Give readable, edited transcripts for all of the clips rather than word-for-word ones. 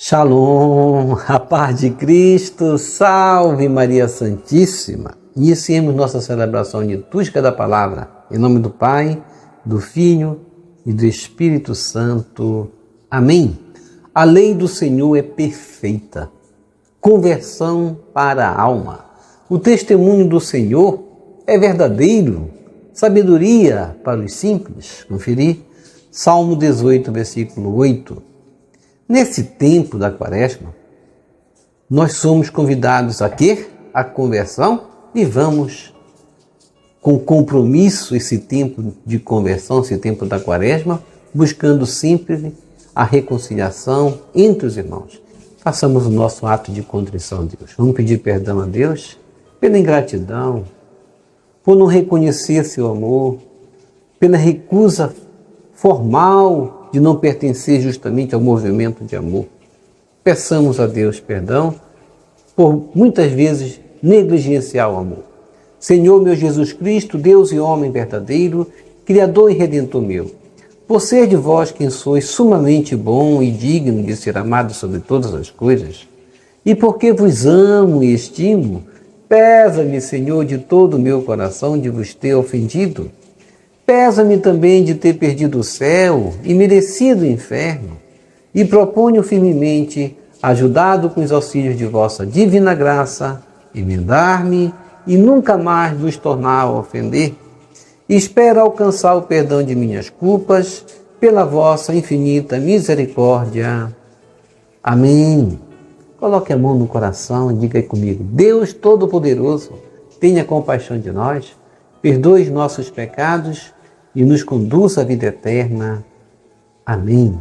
Shalom, a paz de Cristo, salve Maria Santíssima. Iniciemos nossa celebração litúrgica da palavra, em nome do Pai, do Filho e do Espírito Santo. Amém. A lei do Senhor é perfeita, conversão para a alma. O testemunho do Senhor é verdadeiro, sabedoria para os simples. Conferir Salmo 18, versículo 8. Nesse tempo da Quaresma, nós somos convidados a quê? A conversão, e vamos com compromisso esse tempo de conversão, esse tempo da Quaresma, buscando sempre a reconciliação entre os irmãos. Façamos o nosso ato de contrição a Deus. Vamos pedir perdão a Deus pela ingratidão, por não reconhecer seu amor, pela recusa formal de não pertencer justamente ao movimento de amor. Peçamos a Deus perdão por muitas vezes negligenciar o amor. Senhor meu Jesus Cristo, Deus e homem verdadeiro, Criador e Redentor meu, por ser de vós quem sois sumamente bom e digno de ser amado sobre todas as coisas, e porque vos amo e estimo, pesa-me, Senhor, de todo o meu coração de vos ter ofendido. Pesa-me também de ter perdido o céu e merecido o inferno, e proponho firmemente, ajudado com os auxílios de vossa divina graça, emendar-me e nunca mais vos tornar a ofender. Espero alcançar o perdão de minhas culpas pela vossa infinita misericórdia. Amém. Coloque a mão no coração e diga aí comigo: Deus Todo-Poderoso, tenha compaixão de nós, perdoe os nossos pecados e nos conduz à vida eterna. Amém.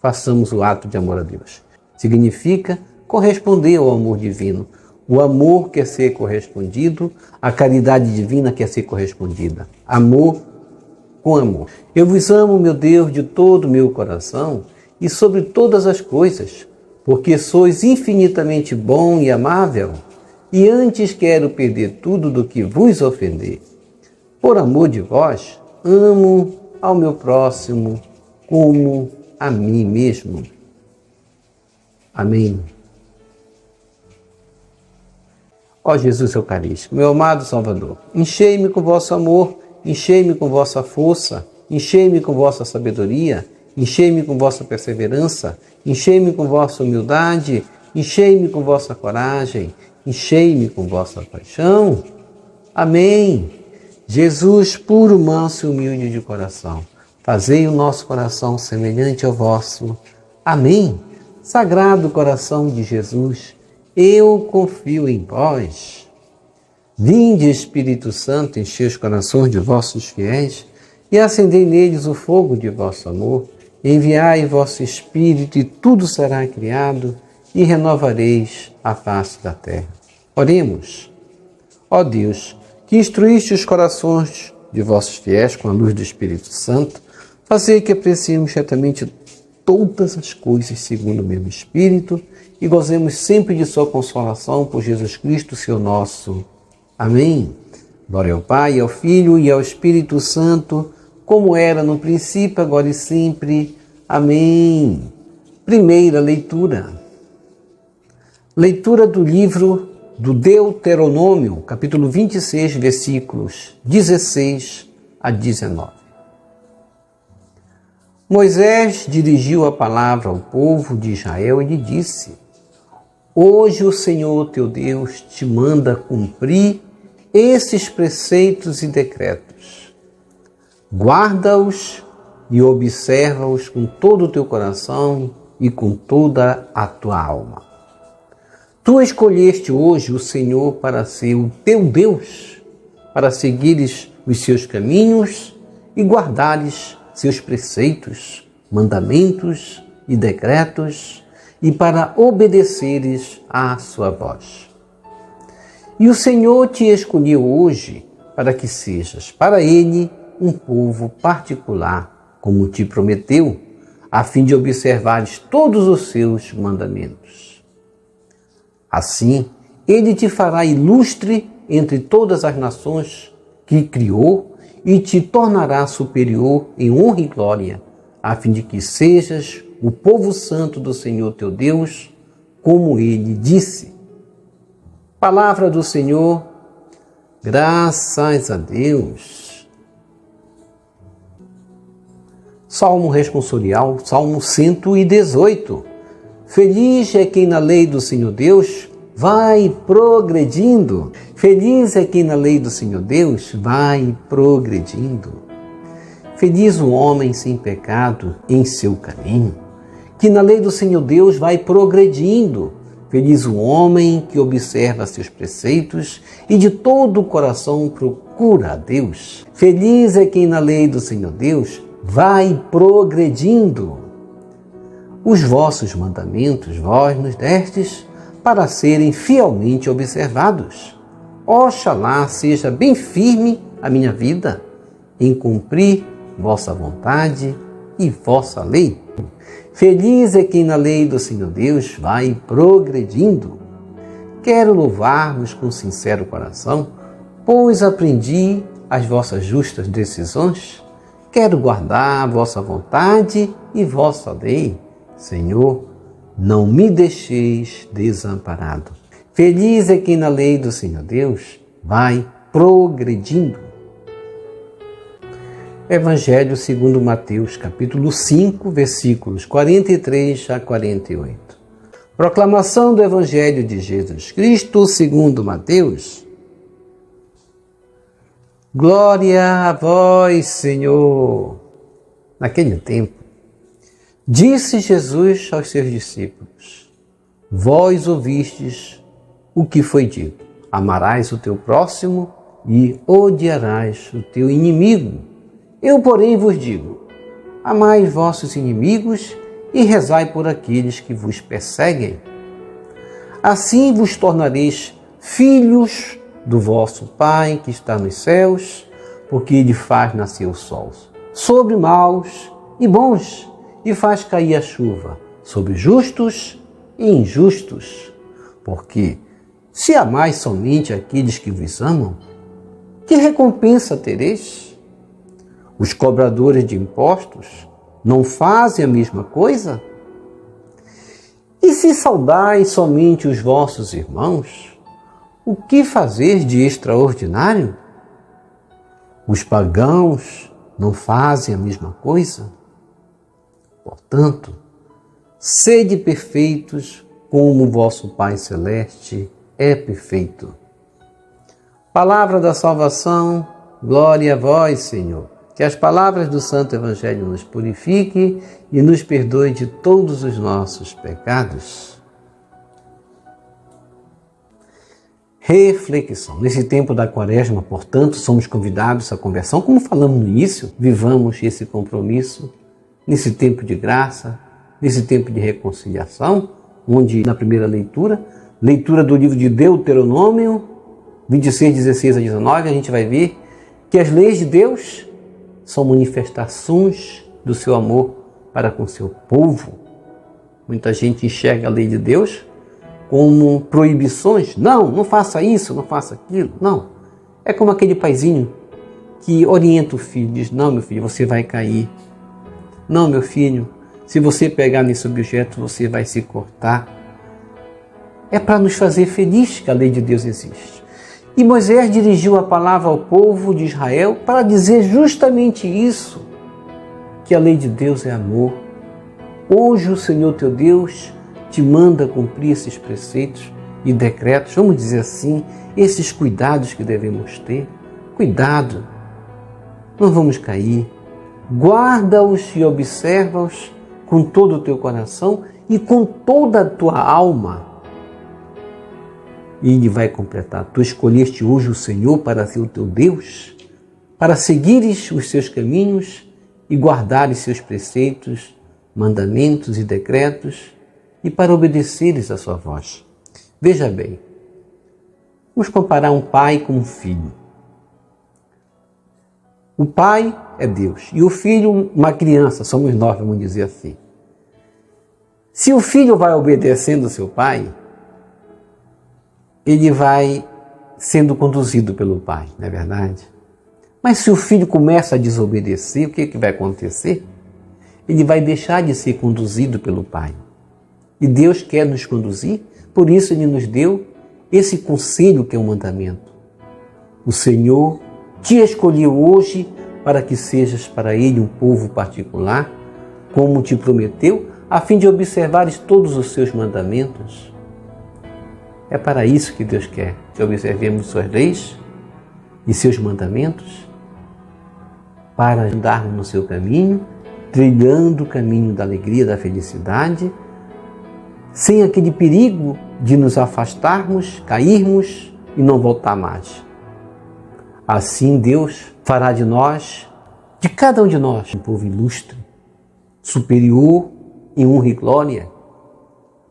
Façamos o ato de amor a Deus. Significa corresponder ao amor divino. O amor quer ser correspondido, a caridade divina quer ser correspondida. Amor com amor. Eu vos amo, meu Deus, de todo o meu coração e sobre todas as coisas, porque sois infinitamente bom e amável, e antes quero perder tudo do que vos ofender. Por amor de vós, amo ao meu próximo como a mim mesmo. Amém. Ó Jesus Eucarístico, meu amado Salvador, enchei-me com vosso amor, enchei-me com vossa força, enchei-me com vossa sabedoria, enchei-me com vossa perseverança, enchei-me com vossa humildade, enchei-me com vossa coragem, enchei-me com vossa paixão. Amém. Jesus, puro, manso e humilde de coração, fazei o nosso coração semelhante ao vosso. Amém. Sagrado coração de Jesus, eu confio em vós. Vinde, Espírito Santo, enchei os corações de vossos fiéis e acendei neles o fogo de vosso amor. Enviai vosso Espírito e tudo será criado e renovareis a face da terra. Oremos. Ó Deus, que instruíste os corações de vossos fiéis com a luz do Espírito Santo, fazei que apreciemos certamente todas as coisas segundo o mesmo Espírito e gozemos sempre de sua consolação por Jesus Cristo, Senhor nosso. Amém. Glória ao Pai, ao Filho e ao Espírito Santo, como era no princípio, agora e sempre. Amém. Primeira leitura. Leitura do livro do Deuteronômio, capítulo 26, versículos 16 a 19. Moisés dirigiu a palavra ao povo de Israel e lhe disse: Hoje o Senhor teu Deus te manda cumprir esses preceitos e decretos. Guarda-os e observa-os com todo o teu coração e com toda a tua alma. Tu escolheste hoje o Senhor para ser o teu Deus, para seguires os seus caminhos e guardares seus preceitos, mandamentos e decretos, e para obedeceres à sua voz. E o Senhor te escolheu hoje para que sejas para Ele um povo particular, como te prometeu, a fim de observares todos os seus mandamentos. Assim, Ele te fará ilustre entre todas as nações que criou e te tornará superior em honra e glória, a fim de que sejas o povo santo do Senhor teu Deus, como ele disse. Palavra do Senhor, graças a Deus. Salmo responsorial, Salmo 118. Feliz é quem na lei do Senhor Deus vai progredindo. Feliz é quem na lei do Senhor Deus vai progredindo. Feliz o homem sem pecado em seu caminho, que na lei do Senhor Deus vai progredindo. Feliz o homem que observa seus preceitos e de todo o coração procura a Deus. Feliz é quem na lei do Senhor Deus vai progredindo. Os vossos mandamentos vós nos destes para serem fielmente observados. Oxalá seja bem firme a minha vida em cumprir vossa vontade e vossa lei. Feliz é quem na lei do Senhor Deus vai progredindo. Quero louvar-vos com sincero coração, pois aprendi as vossas justas decisões. Quero guardar a vossa vontade e vossa lei. Senhor, não me deixeis desamparado. Feliz é quem na lei do Senhor Deus vai progredindo. Evangelho segundo Mateus, capítulo 5, versículos 43 a 48. Proclamação do Evangelho de Jesus Cristo segundo Mateus. Glória a vós, Senhor. Naquele tempo, disse Jesus aos seus discípulos: vós ouvistes o que foi dito: amarás o teu próximo e odiarás o teu inimigo. Eu, porém, vos digo: amai vossos inimigos e rezai por aqueles que vos perseguem. Assim vos tornareis filhos do vosso Pai que está nos céus, porque Ele faz nascer o sol sobre maus e bons, e faz cair a chuva sobre justos e injustos. Porque, se amais somente aqueles que vos amam, que recompensa tereis? Os cobradores de impostos não fazem a mesma coisa? E se saudais somente os vossos irmãos, o que fazer de extraordinário? Os pagãos não fazem a mesma coisa? Portanto, sede perfeitos como o vosso Pai Celeste é perfeito. Palavra da salvação, glória a vós, Senhor. Que as palavras do Santo Evangelho nos purifiquem e nos perdoe de todos os nossos pecados. Reflexão. Nesse tempo da Quaresma, portanto, somos convidados à conversão. Como falamos no início, vivamos esse compromisso nesse tempo de graça, nesse tempo de reconciliação, onde na primeira leitura do livro de Deuteronômio, 26, 16 a 19, a gente vai ver que as leis de Deus são manifestações do seu amor para com seu povo. Muita gente enxerga a lei de Deus como proibições. Não faça isso, não faça aquilo. Não. É como aquele paizinho que orienta o filho, diz: não, meu filho, você vai cair. Não, meu filho, se você pegar nesse objeto, você vai se cortar. É para nos fazer felizes que a lei de Deus existe. E Moisés dirigiu a palavra ao povo de Israel para dizer justamente isso, que a lei de Deus é amor. Hoje o Senhor teu Deus te manda cumprir esses preceitos e decretos, vamos dizer assim, esses cuidados que devemos ter. Cuidado, não vamos cair. Guarda-os e observa-os com todo o teu coração e com toda a tua alma. E Ele vai completar. Tu escolheste hoje o Senhor para ser o teu Deus, para seguires os seus caminhos e guardares seus preceitos, mandamentos e decretos, e para obedeceres a sua voz. Veja bem, vamos comparar um pai com um filho. O pai é Deus e o filho uma criança, somos nós, vamos dizer assim. Se o filho vai obedecendo ao seu pai, ele vai sendo conduzido pelo pai, não é verdade? Mas se o filho começa a desobedecer, o que vai acontecer? ele vai deixar de ser conduzido pelo Pai. E Deus quer nos conduzir, por isso ele nos deu esse conselho que é o mandamento. O Senhor te escolheu hoje para que sejas para Ele um povo particular, como te prometeu, a fim de observares todos os seus mandamentos. É para isso que Deus quer, que observemos suas leis e seus mandamentos, para andarmos no seu caminho, trilhando o caminho da alegria, da felicidade, sem aquele perigo de nos afastarmos, cairmos e não voltar mais. Assim Deus fará de nós, de cada um de nós, um povo ilustre, superior em honra e glória,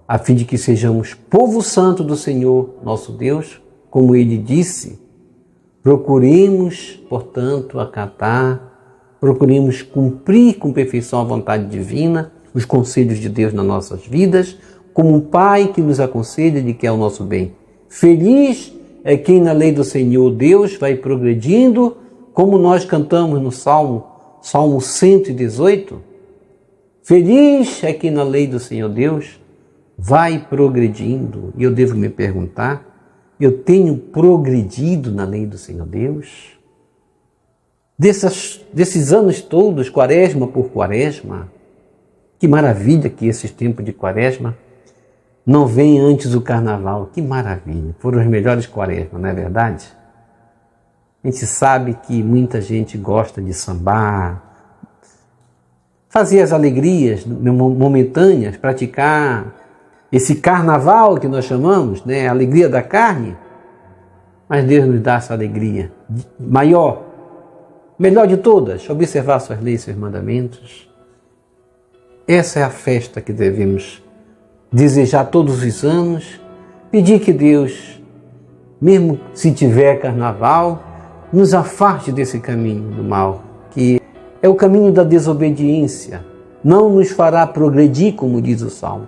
a fim de que sejamos povo santo do Senhor, nosso Deus, como Ele disse. Procuremos, portanto, acatar, procuremos cumprir com perfeição a vontade divina, os conselhos de Deus nas nossas vidas, como um Pai que nos aconselha de que é o nosso bem. Feliz é quem na lei do Senhor Deus vai progredindo, como nós cantamos no Salmo 118. Feliz é quem na lei do Senhor Deus vai progredindo. E eu devo me perguntar, eu tenho progredido na lei do Senhor Deus? Desses anos todos, quaresma por quaresma, que maravilha que esses tempos de quaresma não vem antes do carnaval. Que maravilha, foram os melhores quaresmas, não é verdade? A gente sabe que muita gente gosta de sambar, fazer as alegrias momentâneas, praticar esse carnaval que nós chamamos, né? A alegria da carne. Mas Deus nos dá essa alegria maior, melhor de todas, observar suas leis, seus mandamentos. Essa é a festa que devemos desejar todos os anos, pedir que Deus, mesmo se tiver carnaval, nos afaste desse caminho do mal, que é o caminho da desobediência, não nos fará progredir, como diz o Salmo.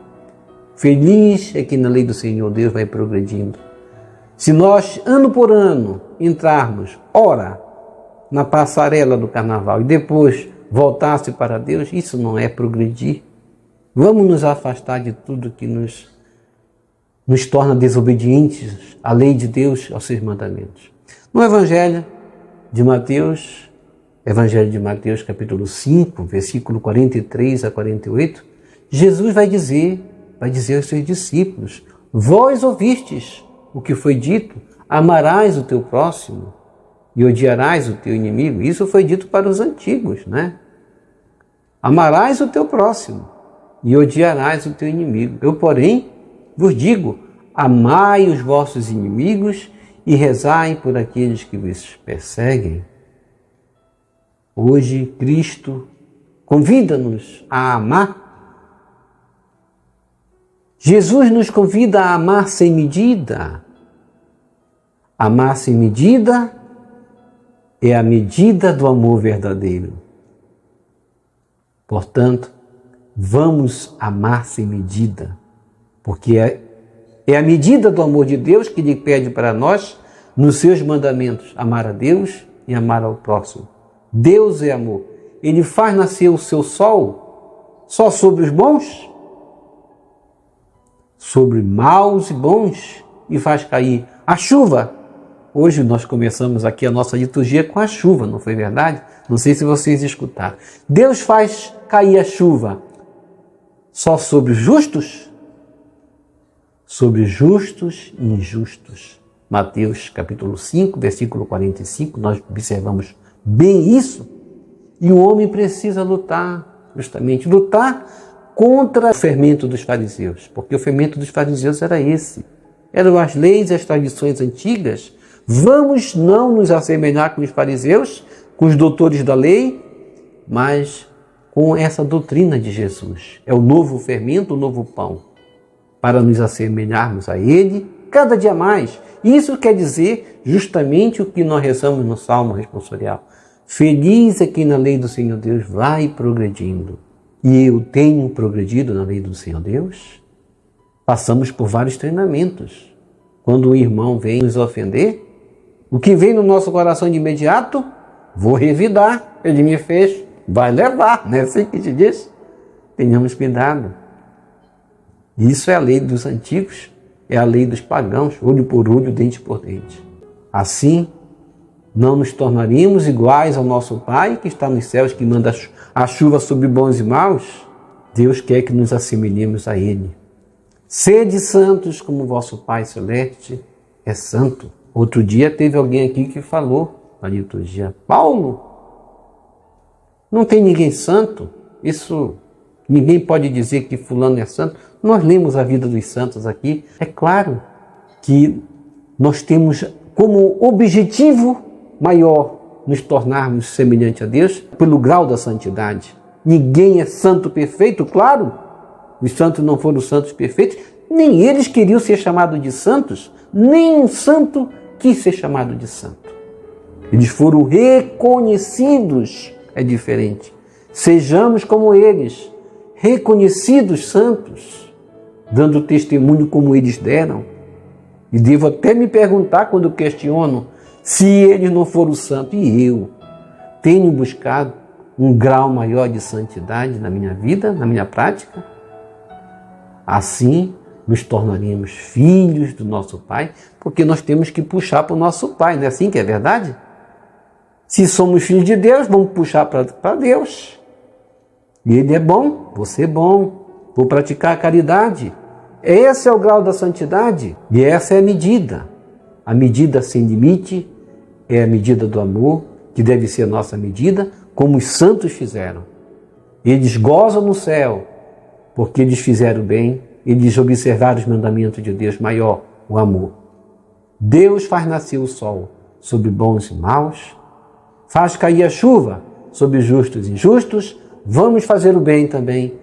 Feliz é que na lei do Senhor Deus vai progredindo. Se nós, ano por ano, entrarmos, ora, na passarela do carnaval e depois voltasse para Deus, isso não é progredir. Vamos nos afastar de tudo que nos torna desobedientes à lei de Deus, aos seus mandamentos. No Evangelho de Mateus, capítulo 5, versículo 43 a 48, Jesus vai dizer aos seus discípulos: vós ouvistes o que foi dito, amarás o teu próximo e odiarás o teu inimigo. Isso foi dito para os antigos, né? Amarás o teu próximo e odiarás o teu inimigo. Eu, porém, vos digo, amai os vossos inimigos e rezai por aqueles que vos perseguem. Hoje, Cristo convida-nos a amar. Jesus nos convida a amar sem medida. Amar sem medida é a medida do amor verdadeiro. Portanto, vamos amar sem medida, porque é a medida do amor de Deus que Ele pede para nós, nos seus mandamentos, amar a Deus e amar ao próximo. Deus é amor. Ele faz nascer o seu sol só sobre os bons, sobre maus e bons, e faz cair a chuva. Hoje nós começamos aqui a nossa liturgia com a chuva, não foi verdade? Não sei se vocês escutaram. Deus faz cair a chuva só sobre os justos? Sobre justos e injustos. Mateus capítulo 5, versículo 45, nós observamos bem isso. E o homem precisa lutar, justamente, lutar contra o fermento dos fariseus, porque o fermento dos fariseus era esse. Eram as leis e as tradições antigas. Vamos não nos assemelhar com os fariseus, com os doutores da lei, mas com essa doutrina de Jesus. É o novo fermento, o novo pão, para nos assemelharmos a Ele cada dia mais. Isso quer dizer justamente o que nós rezamos no Salmo responsorial. Feliz é quem na lei do Senhor Deus vai progredindo. E eu tenho progredido na lei do Senhor Deus. Passamos por vários treinamentos. Quando um irmão vem nos ofender, o que vem no nosso coração de imediato? Vou revidar. Ele me fez, vai levar, não é assim que te diz? Tenhamos cuidado. Isso é a lei dos antigos, é a lei dos pagãos, olho por olho, dente por dente. Assim, não nos tornaríamos iguais ao nosso Pai que está nos céus, que manda a chuva sobre bons e maus. Deus quer que nos assemelhemos a Ele. Sede santos como vosso Pai Celeste é santo. Outro dia teve alguém aqui que falou na liturgia: Paulo, não tem ninguém santo, isso ninguém pode dizer que fulano é santo. Nós lemos a vida dos santos aqui. É claro que nós temos como objetivo maior nos tornarmos semelhante a Deus pelo grau da santidade. Ninguém é santo perfeito, claro. Os santos não foram santos perfeitos, nem eles queriam ser chamados de santos, nem um santo quis ser chamado de santo. Eles foram reconhecidos, é diferente. Sejamos como eles, reconhecidos santos, dando testemunho como eles deram. E devo até me perguntar quando questiono se eles não foram santos. E eu tenho buscado um grau maior de santidade na minha vida, na minha prática. Assim nos tornaríamos filhos do nosso Pai, porque nós temos que puxar para o nosso Pai, não é assim que é verdade? Se somos filhos de Deus, vamos puxar para Deus. E Ele é bom, você é bom, vou praticar a caridade. Esse é o grau da santidade e essa é a medida. A medida sem limite é a medida do amor, que deve ser a nossa medida, como os santos fizeram. Eles gozam no céu, porque eles fizeram bem, eles observaram os mandamentos de Deus maior, o amor. Deus faz nascer o sol sobre bons e maus, faz cair a chuva sobre justos e injustos. Vamos fazer o bem também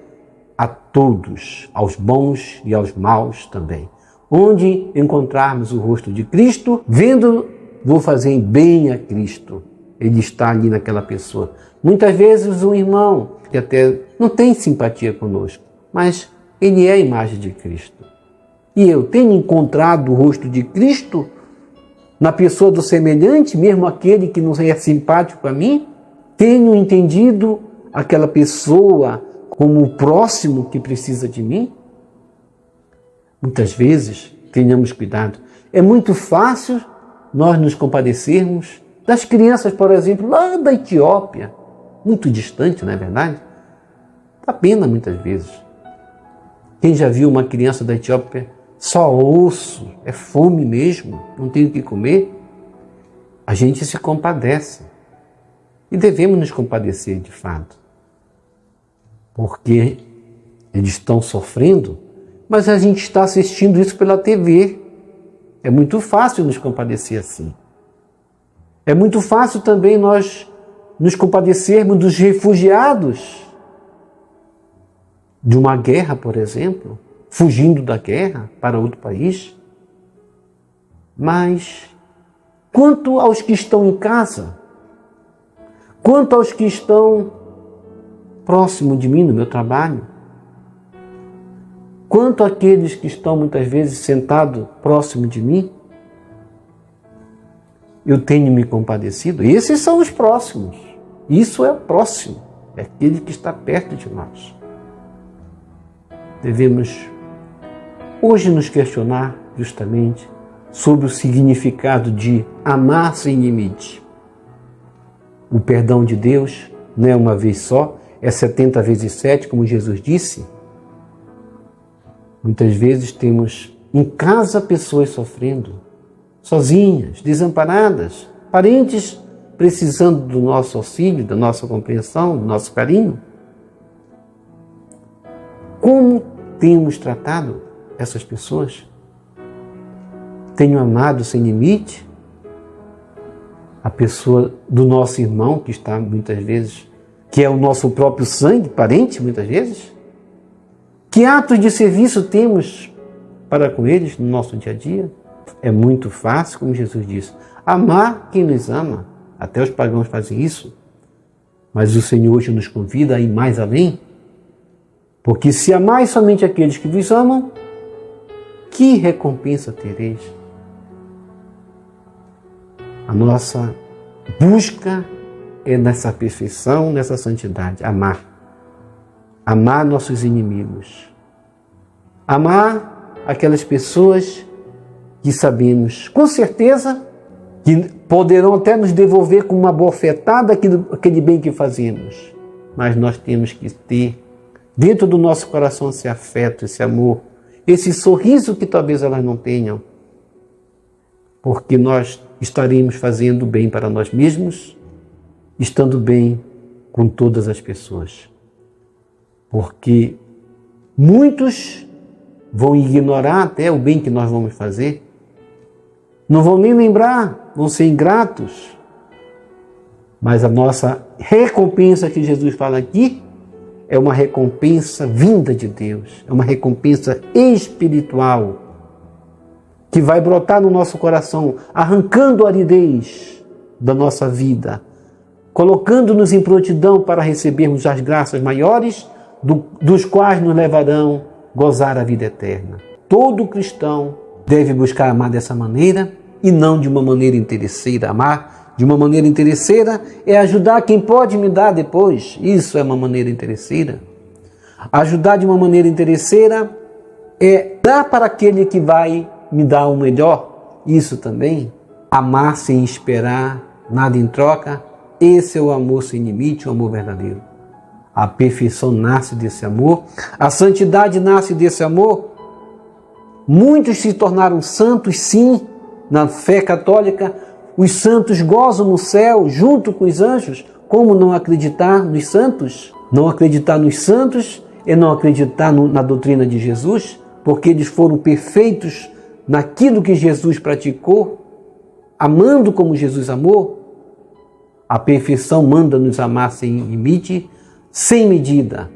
a todos, aos bons e aos maus também. Onde encontrarmos o rosto de Cristo, vendo, vou fazer bem a Cristo. Ele está ali naquela pessoa. Muitas vezes um irmão que até não tem simpatia conosco, mas ele é a imagem de Cristo. E eu tenho encontrado o rosto de Cristo na pessoa do semelhante, mesmo aquele que não é simpático a mim. Tenho entendido aquela pessoa como o próximo que precisa de mim. Muitas vezes, tenhamos cuidado. É muito fácil nós nos compadecermos das crianças, por exemplo, lá da Etiópia, muito distante, não é verdade? Dá pena muitas vezes. Quem já viu uma criança da Etiópia, só osso, é fome mesmo, não tem o que comer? A gente se compadece. E devemos nos compadecer de fato. Porque eles estão sofrendo, mas a gente está assistindo isso pela TV. É muito fácil nos compadecer assim. É muito fácil também nós nos compadecermos dos refugiados de uma guerra, por exemplo, fugindo da guerra para outro país. Mas quanto aos que estão em casa, quanto aos que estão próximo de mim no meu trabalho, quanto àqueles que estão muitas vezes sentados próximo de mim, eu tenho me compadecido. Esses são os próximos. Isso é o próximo, é aquele que está perto de nós. Devemos hoje nos questionar justamente sobre o significado de amar sem limite. O perdão de Deus não é uma vez só, é 70 vezes 7, como Jesus disse. Muitas vezes temos em casa pessoas sofrendo, sozinhas, desamparadas, parentes precisando do nosso auxílio, da nossa compreensão, do nosso carinho. Como temos tratado essas pessoas? Tenho amado sem limite a pessoa do nosso irmão, que está muitas vezes, que é o nosso próprio sangue, parente muitas vezes? Que atos de serviço temos para com eles no nosso dia a dia? É muito fácil, como Jesus disse, amar quem nos ama. Até os pagãos fazem isso. Mas o Senhor hoje nos convida a ir mais além. Porque se amais somente aqueles que vos amam, que recompensa tereis? A nossa busca é nessa perfeição, nessa santidade, amar. amar nossos inimigos, amar aquelas pessoas que sabemos com certeza que poderão até nos devolver com uma bofetada aquele bem que fazemos. Mas nós temos que ter dentro do nosso coração esse afeto, esse amor, esse sorriso que talvez elas não tenham, porque nós estaremos fazendo bem para nós mesmos, estando bem com todas as pessoas. Porque muitos vão ignorar até o bem que nós vamos fazer, não vão nem lembrar, vão ser ingratos. Mas a nossa recompensa que Jesus fala aqui é uma recompensa vinda de Deus, é uma recompensa espiritual que vai brotar no nosso coração, arrancando a aridez da nossa vida, colocando-nos em prontidão para recebermos as graças maiores, dos quais nos levarão a gozar a vida eterna. Todo cristão deve buscar amar dessa maneira e não de uma maneira interesseira. Amar de uma maneira interesseira é ajudar quem pode me dar depois. Isso é uma maneira interesseira. Ajudar de uma maneira interesseira é dar para aquele que vai me dar o melhor. Isso também. Amar sem esperar nada em troca. Esse é o amor sem limite, o amor verdadeiro. A perfeição nasce desse amor. A santidade nasce desse amor. Muitos se tornaram santos, sim, na fé católica. Os santos gozam no céu junto com os anjos. Como não acreditar nos santos? Não acreditar nos santos é não acreditar na doutrina de Jesus, porque eles foram perfeitos naquilo que Jesus praticou, amando como Jesus amou. A perfeição manda-nos amar sem limite, sem medida,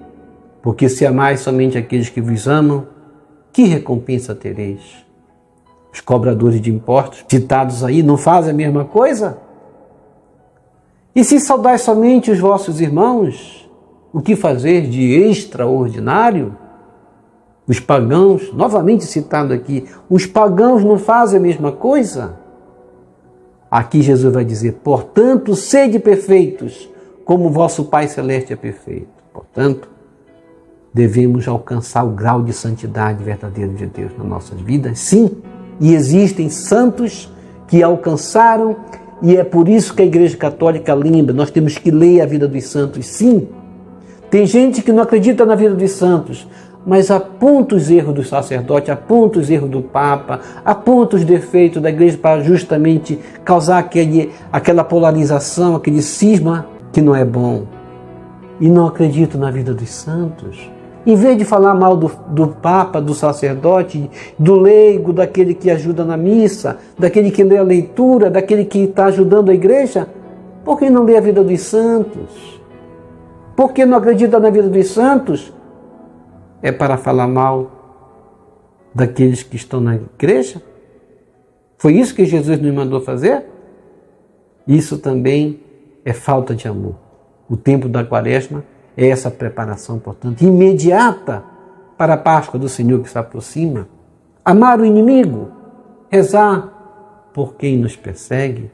porque se amais somente aqueles que vos amam, que recompensa tereis? Os cobradores de impostos citados aí não fazem a mesma coisa? E se saudais somente os vossos irmãos, o que fazer de extraordinário? Os pagãos, novamente citado aqui, os pagãos não fazem a mesma coisa? Aqui Jesus vai dizer, portanto, sede perfeitos, como vosso Pai Celeste é perfeito. Portanto, devemos alcançar o grau de santidade verdadeiro de Deus nas nossas vidas, sim. E existem santos que alcançaram, e é por isso que a Igreja Católica lembra, nós temos que ler a vida dos santos, sim. Tem gente que não acredita na vida dos santos, mas aponta os erros do sacerdote, aponta os erros do Papa, aponta os defeitos da Igreja para justamente causar aquela polarização, aquele cisma que não é bom. E não acredito na vida dos santos. Em vez de falar mal do Papa, do sacerdote, do leigo, daquele que ajuda na missa, daquele que lê a leitura, daquele que está ajudando a igreja, por que não lê a vida dos santos? Por que não acredita na vida dos santos? É para falar mal daqueles que estão na igreja? Foi isso que Jesus nos mandou fazer? Isso também é falta de amor. O tempo da Quaresma é essa preparação, portanto, imediata para a Páscoa do Senhor que se aproxima. Amar o inimigo, rezar por quem nos persegue.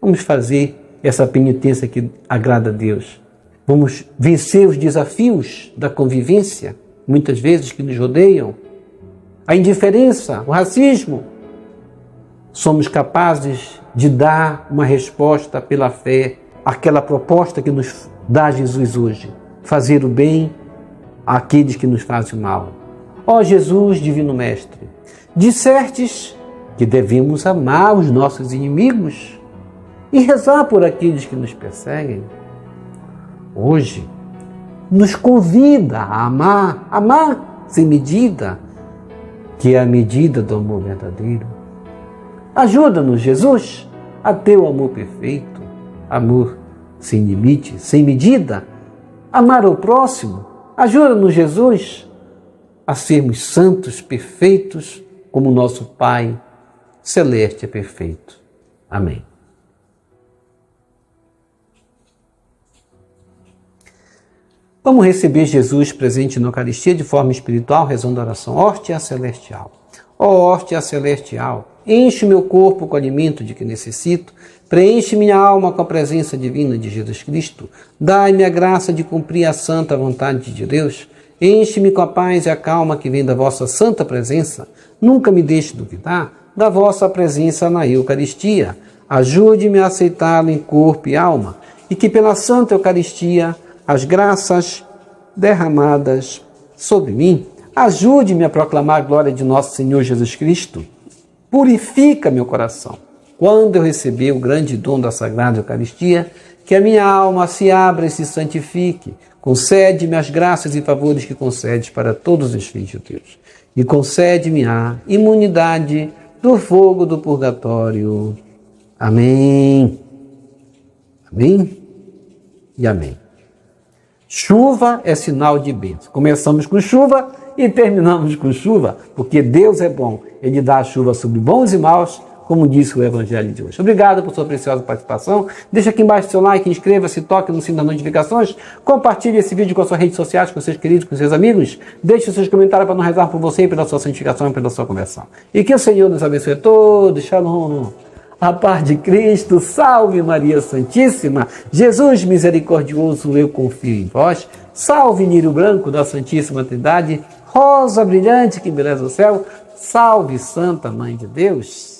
Vamos fazer essa penitência que agrada a Deus. Vamos vencer os desafios da convivência, muitas vezes que nos rodeiam. A indiferença, o racismo. Somos capazes de dar uma resposta pela fé àquela proposta que nos dá Jesus hoje. Fazer o bem àqueles que nos fazem mal. Ó Jesus, Divino Mestre, dissestes que devemos amar os nossos inimigos e rezar por aqueles que nos perseguem. Hoje, nos convida a amar sem medida, que é a medida do amor verdadeiro. Ajuda-nos, Jesus, a ter o amor perfeito, amor sem limite, sem medida, amar ao próximo. Ajuda-nos, Jesus, a sermos santos, perfeitos, como nosso Pai Celeste é perfeito. Amém. Vamos receber Jesus presente na Eucaristia de forma espiritual, rezando a oração Hóstia Celestial. ó hóstia celestial. Enche meu corpo com o alimento de que necessito, preenche minha alma com a presença divina de Jesus Cristo. Dai-me a graça de cumprir a santa vontade de Deus. Enche-me com a paz e a calma que vem da vossa santa presença. Nunca me deixe duvidar da vossa presença na Eucaristia. Ajude-me a aceitá-lo em corpo e alma, e que pela Santa Eucaristia as graças derramadas sobre mim, ajude-me a proclamar a glória de nosso Senhor Jesus Cristo. Purifica meu coração. Quando eu receber o grande dom da Sagrada Eucaristia, que a minha alma se abra e se santifique. Concede-me as graças e favores que concedes para todos os filhos de Deus. E concede-me a imunidade do fogo do purgatório. Amém. Amém e amém. Chuva é sinal de bênção. Começamos com chuva e terminamos com chuva, porque Deus é bom. Ele dá a chuva sobre bons e maus, como disse o Evangelho de hoje. Obrigado por sua preciosa participação. Deixa aqui embaixo seu like, inscreva-se, toque no sino das notificações, compartilhe esse vídeo com suas redes sociais, com seus queridos, com seus amigos. Deixe seus comentários para nós rezar por você e pela sua santificação e pela sua conversão. E que o Senhor nos abençoe a todos. Shalom. A paz de Cristo, salve Maria Santíssima, Jesus misericordioso, eu confio em vós, salve Lírio Branco da Santíssima Trindade, rosa brilhante que embeleza o céu, salve Santa Mãe de Deus.